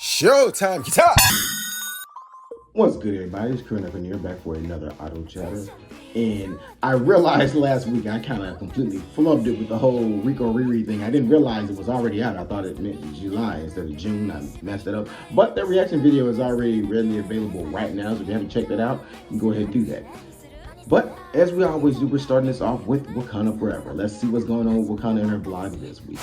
Showtime guitar. What's good, everybody? It's Current Up in here, back for another auto chatter. And I realized last week I kind of completely flubbed it with the whole Rico Riri thing. I didn't realize it was already out. I thought it meant July instead of June. I messed it up. But the reaction video is already readily available right now. So if you haven't checked it out, you can go ahead and do that. But as we always do, we're starting this off with Wakana Forever. Let's see what's going on with Wakana in her blog this week.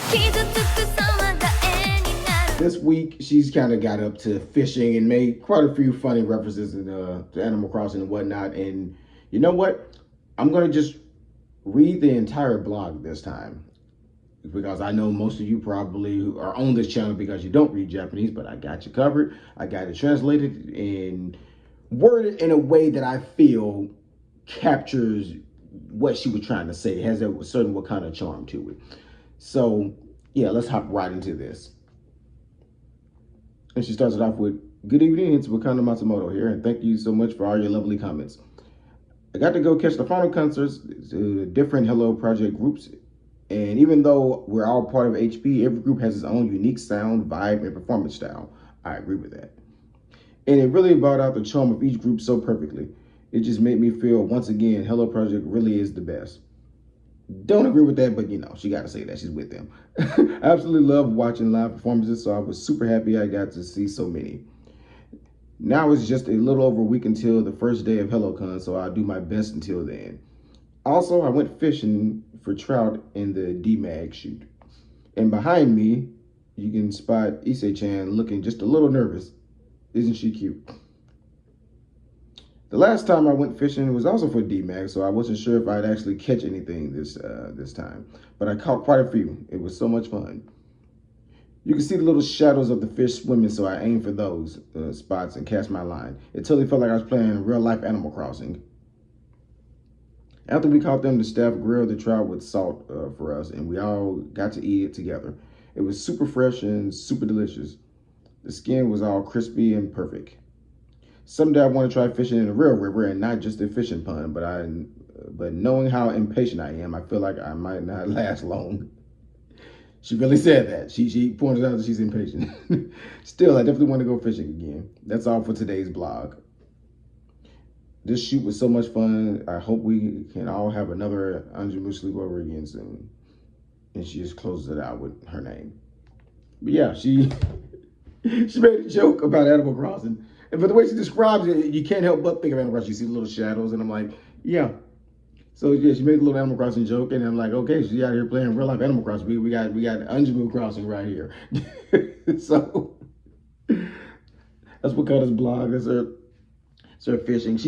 This week, she's kind of got up to fishing and made quite a few funny references to Animal Crossing and whatnot. And you know what? I'm going to just read the entire blog this time, because I know most of you probably are on this channel because you don't read Japanese, but I got you covered. I got it translated and worded in a way that I feel captures what she was trying to say. It has a certain Wakana charm to it. So yeah, let's hop right into this. And she starts it off with, "Good evening, it's Wakana Matsumoto here, and thank you so much for all your lovely comments. I got to go catch the final concerts to different Hello Project groups, and even though we're all part of HP, every group has its own unique sound, vibe, and performance style. I agree with that. And it really brought out the charm of each group so perfectly. It just made me feel, once again, Hello Project really is the best. Don't agree with that, but you know, she got to say that. She's with them. I absolutely love watching live performances, so I was super happy I got to see so many. Now it's just a little over a week until the first day of HelloCon, so I'll do my best until then. Also, I went fishing for trout in the DMAG shoot. And behind me, you can spot Issei-chan looking just a little nervous. Isn't she cute? The last time I went fishing was also for DMAG, so I wasn't sure if I'd actually catch anything this time. But I caught quite a few. It was so much fun. You can see the little shadows of the fish swimming, so I aimed for those spots and cast my line. It totally felt like I was playing real-life Animal Crossing. After we caught them, the staff grilled the trout with salt for us, and we all got to eat it together. It was super fresh and super delicious. The skin was all crispy and perfect. Someday I want to try fishing in a real river and not just a fishing pond, but knowing how impatient I am, I feel like I might not last long." She really said that. She pointed out that she's impatient. Still, I definitely want to go fishing again. That's all for today's blog. This shoot was so much fun. I hope we can all have another ANGERME sleepover again soon. And she just closes it out with her name. But yeah, she made a joke about Animal Crossing. And but the way she describes it, you can't help but think of Animal Crossing. You see the little shadows, and I'm like, yeah. So yeah, she made a little Animal Crossing joke, and I'm like, okay, she's out here playing real life Animal Crossing. We got ANGERME Crossing right here. So that's Wakana's blog. That's her fishing.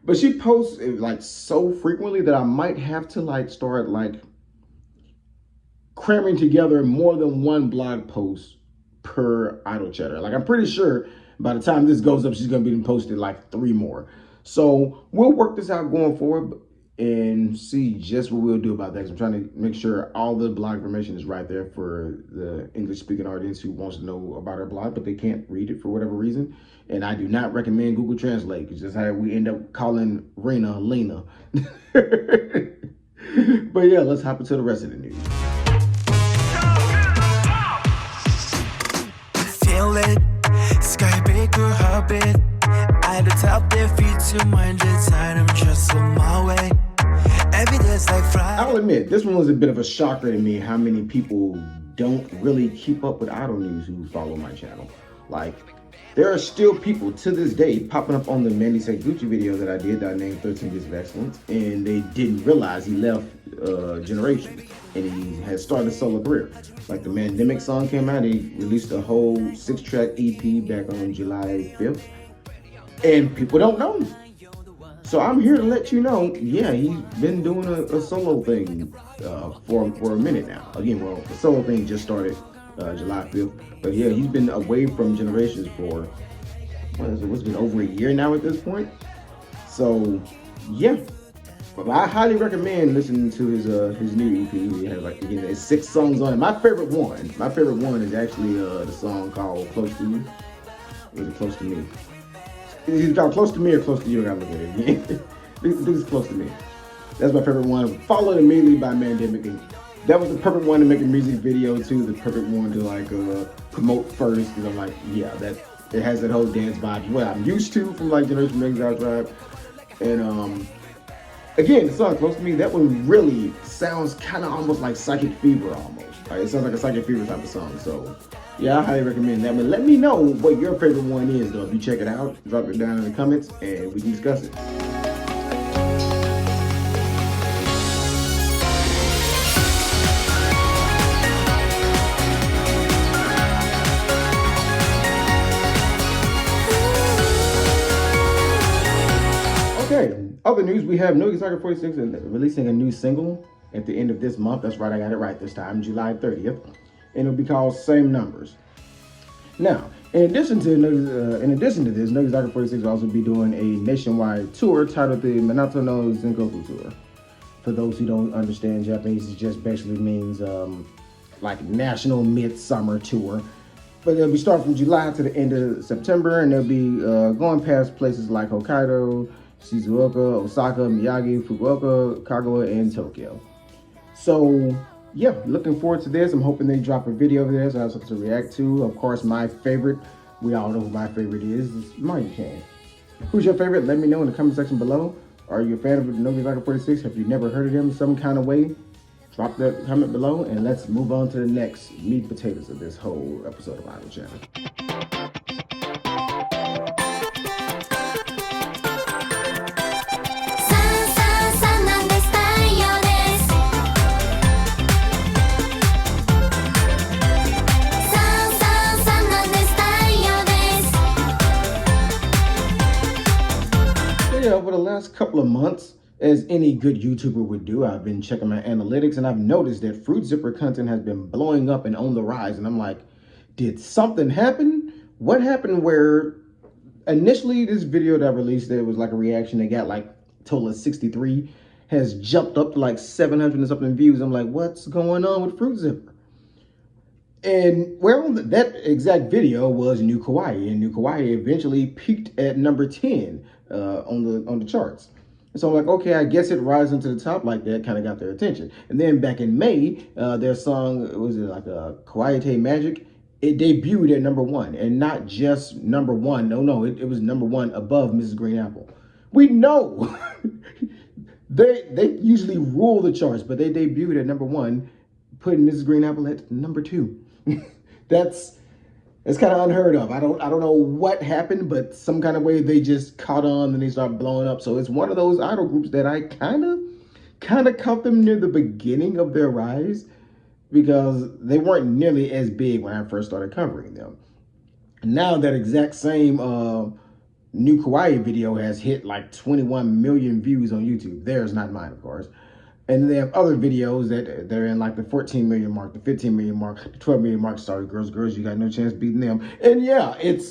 But she posts like so frequently that I might have to like start like cramming together more than one blog post per idle chatter. Like I'm pretty sure by the time this goes up, she's going to be posted like 3 more. So we'll work this out going forward and see just what we'll do about that. 'Cause I'm trying to make sure all the blog information is right there for the English-speaking audience who wants to know about our blog, but they can't read it for whatever reason. And I do not recommend Google Translate, because that's how we end up calling Rena Lena. But yeah, let's hop into the rest of the news. Feel it. At the top, their feet to mind inside. I'm just on my way. Every day's like Friday. I'll admit, this one was a bit of a shocker to me, how many people don't really keep up with idol news who follow my channel. Like, there are still people to this day popping up on the Mandy Sekiguchi video that I did that I named 13 Years of Excellence, and they didn't realize he left Generation and he has started a solo career. Like the Pandemic song came out, he released a whole 6-track EP back on July 5th, and people don't know. So I'm here to let you know, yeah, he's been doing a solo thing for a minute now. Again, well, the solo thing just started July 5th, but yeah, he's been away from Generations for, what's been over a year now at this point. So yeah, but I highly recommend listening to his new EP. He has like, again, there's 6 songs on it. My favorite one is actually the song called Close to You. Or is it Close to Me? Is it called Close to Me or Close to You? I gotta look at it again. This is Close to Me. That's my favorite one. Followed immediately by Pandemic. That was the perfect one to make a music video too. The perfect one to like promote first, because I'm like, yeah, that it has that whole dance vibe, what I'm used to from like Generation Exile Tribe. And again, the song Close to Me, that one really sounds kind of almost like Psychic Fever almost. Right? It sounds like a Psychic Fever type of song. So yeah, I highly recommend that one. Let me know what your favorite one is though. If you check it out, drop it down in the comments and we can discuss it. Okay, other news, we have Nogi Saga 46 releasing a new single at the end of this month. That's right, I got it right this time, July 30th. And it'll be called Same Numbers. Now, in addition to this, Nogi Saga 46 will also be doing a nationwide tour titled the Minato no Zenkoku Tour. For those who don't understand Japanese, it just basically means like National Midsummer Tour. But it'll be starting from July to the end of September, and they'll be going past places like Hokkaido, Shizuoka, Osaka, Miyagi, Fukuoka, Kagawa, and Tokyo. So yeah, looking forward to this. I'm hoping they drop a video of this so I have something to react to. Of course, my favorite, we all know who my favorite is Mandy. Who's your favorite? Let me know in the comment section below. Are you a fan of Nogi Saga 46? Have you never heard of them some kind of way? Drop that comment below, and let's move on to the next meat and potatoes of this whole episode of Idol Channel. Over the last couple of months, as any good YouTuber would do, I've been checking my analytics and I've noticed that Fruit Zipper content has been blowing up and on the rise. And I'm like, did something happen? What happened where initially this video that I released, there was like a reaction that got like a total of 63, has jumped up to like 700 and something views. I'm like, what's going on with Fruit Zipper? And well, that exact video was New Kawaii, and New Kawaii eventually peaked at number 10 on the charts. So I'm like, okay, I guess it rising to the top like that kind of got their attention. And then back in May, their song, was it like a Kawaii Magic? It debuted at number 1, and not just number 1. No, it was number 1 above Mrs. Green Apple. We know they usually rule the charts, but they debuted at number 1, putting Mrs. Green Apple at number 2. That's kind of unheard of. I don't know what happened, but some kind of way they just caught on and they started blowing up. So it's one of those idol groups that I kind of caught them near the beginning of their rise, because they weren't nearly as big when I first started covering them. Now that exact same New Kawaii video has hit like 21 million views on YouTube. Theirs, not mine, of course. And they have other videos that they're in like the 14 million mark, the 15 million mark, the 12 million mark. Sorry, girls, you got no chance beating them. And yeah, it's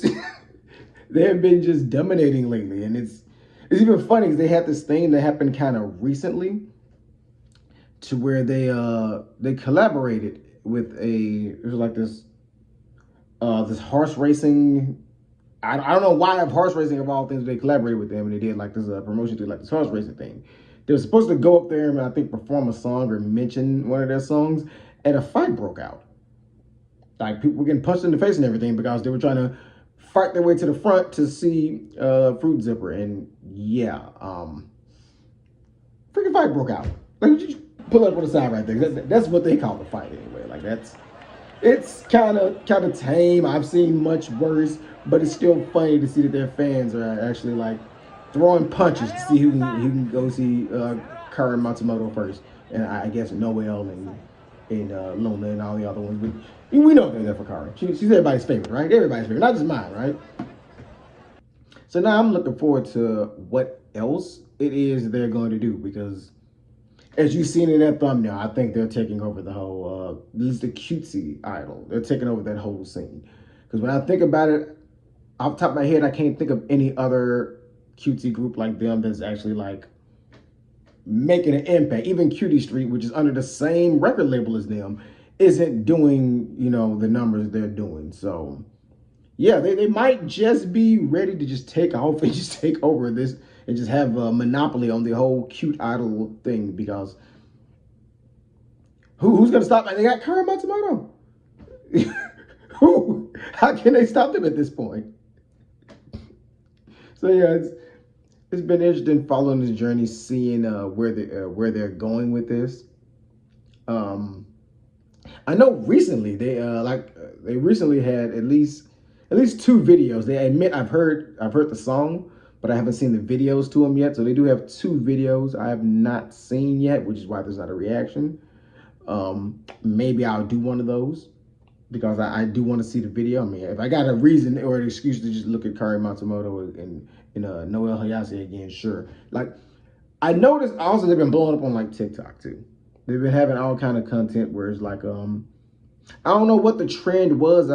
they have been just dominating lately. And it's even funny because they had this thing that happened kind of recently, to where they collaborated with it was like this horse racing. I don't know why horse racing of all things they collaborated with them, and they did like this promotion to like this horse racing thing. They were supposed to go up there and I think perform a song or mention one of their songs, and a fight broke out. Like people were getting punched in the face and everything because they were trying to fight their way to the front to see Fruit Zipper. And yeah, freaking fight broke out. Like, you pull up on the side right there. That's what they call the fight anyway. Like it's kind of tame. I've seen much worse, but it's still funny to see that their fans are actually like throwing punches to see who can go see Wakana Matsumoto first, and I guess Noel and Luna and all the other ones. But we know they're there for Kara. She's everybody's favorite, right? Everybody's favorite, not just mine, right? So now I'm looking forward to what else it is they're going to do, because as you've seen in that thumbnail, I think they're taking over the whole, at least the cutesy idol. They're taking over that whole scene. Because when I think about it, off the top of my head, I can't think of any other cutesy group like them that's actually like making an impact. Even Cutie Street, which is under the same record label as them, isn't doing, the numbers they're doing. So yeah, they might just be ready to just take off and just take over this and just have a monopoly on the whole cute idol thing, because Who's gonna stop? They got Kara Matsumoto. Who? How can they stop them at this point? So yeah, it's been interesting following this journey, seeing where they're going with this. I know recently they recently had at least two videos. They admit I've heard the song, but I haven't seen the videos to them yet. So they do have two videos I have not seen yet, which is why there's not a reaction. Maybe I'll do one of those because I do want to see the video. I mean, if I got a reason or an excuse to just look at Kari Matsumoto and Noel Hayase again, sure. Like, I noticed also they've been blowing up on like TikTok too. They've been having all kind of content where it's like, I don't know what the trend was.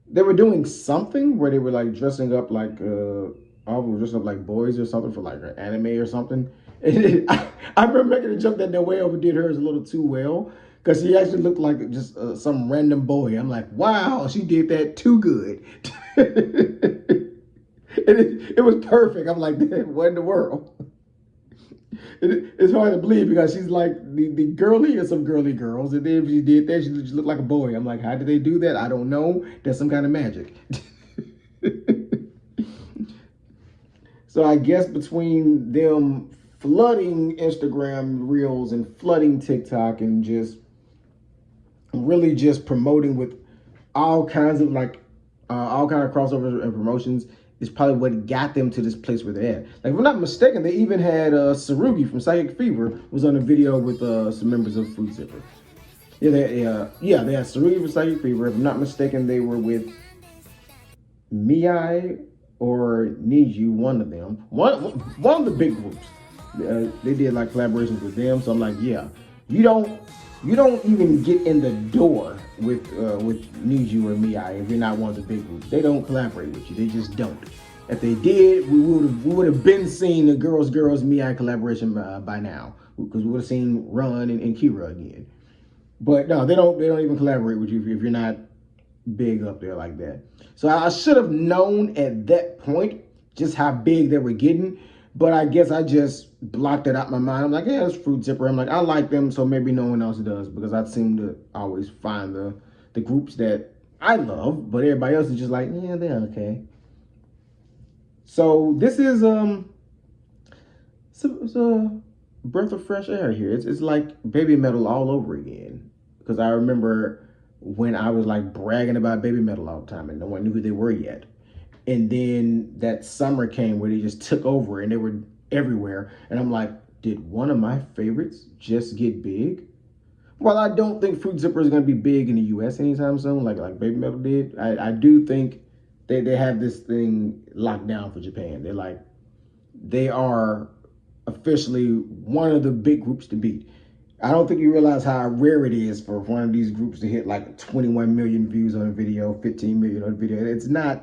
They were doing something where they were like dressing up like, all were dressed up like boys or something for like an anime or something. And I remember making a joke that Noelle overdid hers a little too well because she actually looked like just some random boy. I'm like, wow, she did that too good. And it was perfect. I'm like, what in the world? It's hard to believe because she's like the girliest of girly girls. And then if she did that, she just looked like a boy. I'm like, how did they do that? I don't know. That's some kind of magic. So I guess between them flooding Instagram Reels and flooding TikTok and just really just promoting with all kinds of crossovers and promotions is probably what got them to this place where they're at. Like, if I'm not mistaken, they even had Tsurugi from Psychic Fever was on a video with some members of Fruit Zipper. Yeah, they had Tsurugi from Psychic Fever. If I'm not mistaken, they were with Miai or Niju, one of them. One of the big groups. They did like collaborations with them. So I'm like, yeah, you don't even get in the door with Niju or Miai if you're not one of the big groups. They don't collaborate with you. They just don't. If they did, we would have been seeing the girls Miai collaboration by now, because we would have seen Run and Kira again. But no, they don't even collaborate with you if you're not big up there like that. So I should have known at that point just how big they were getting. But I guess I just blocked it out my mind. I'm like, yeah, it's Fruit Zipper. I'm like, I like them, so maybe no one else does, because I seem to always find the groups that I love, but everybody else is just like, yeah, they're okay. So this is it's a breath of fresh air here. It's like Baby Metal all over again, because I remember when I was like bragging about Baby Metal all the time, and no one knew who they were yet. And then that summer came where they just took over and they were everywhere. And I'm like, did one of my favorites just get big? Well, I don't think Fruit Zipper is going to be big in the US anytime soon, like Baby Metal did. I do think they have this thing locked down for Japan. They are officially one of the big groups to beat. I don't think you realize how rare it is for one of these groups to hit like 21 million views on a video, 15 million on a video.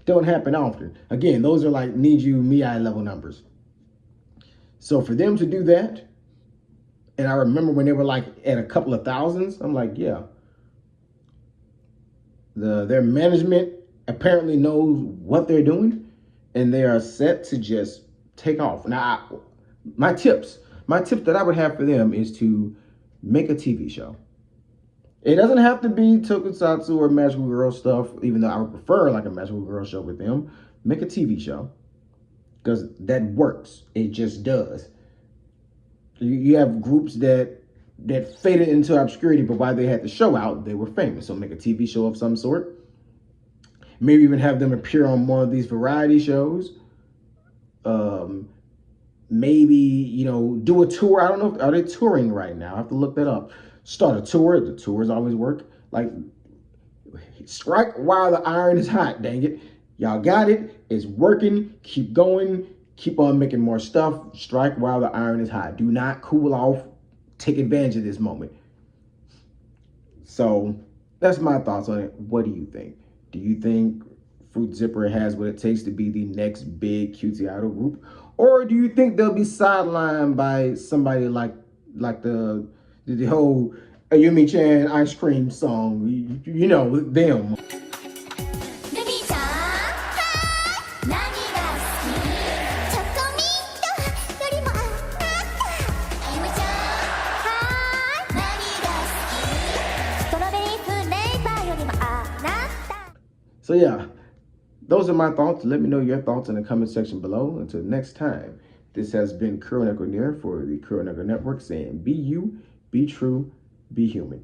Don't happen often. Again, those are like Niju, Miai level numbers. So for them to do that, and I remember when they were like at a couple of thousands, I'm like, yeah. Their management apparently knows what they're doing, and they are set to just take off. Now, my tips that I would have for them is to make a TV show. It doesn't have to be tokusatsu or magical girl stuff, even though I would prefer like a magical girl show with them. Make a TV show, because that works. It just does. You have groups that faded into obscurity, but while they had the show out, they were famous. So make a TV show of some sort. Maybe even have them appear on one of these variety shows. Maybe, do a tour. I don't know. Are they touring right now? I have to look that up. Start a tour. The tours always work. Like, strike while the iron is hot, dang it. Y'all got it. It's working. Keep going. Keep on making more stuff. Strike while the iron is hot. Do not cool off. Take advantage of this moment. So that's my thoughts on it. What do you think? Do you think Fruit Zipper has what it takes to be the next big cutie idol group? Or do you think they'll be sidelined by somebody like the whole Ayumi-chan ice cream song, them? So yeah, those are my thoughts. Let me know your thoughts in the comment section below. Until next time, this has been Curl Knuckle Near for the Curl Knuckle Network saying be you, be true, be human.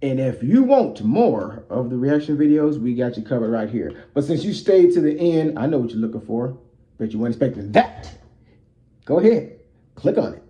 And if you want more of the reaction videos, we got you covered right here. But since you stayed to the end, I know what you're looking for. Bet you weren't expecting that. Go ahead, click on it.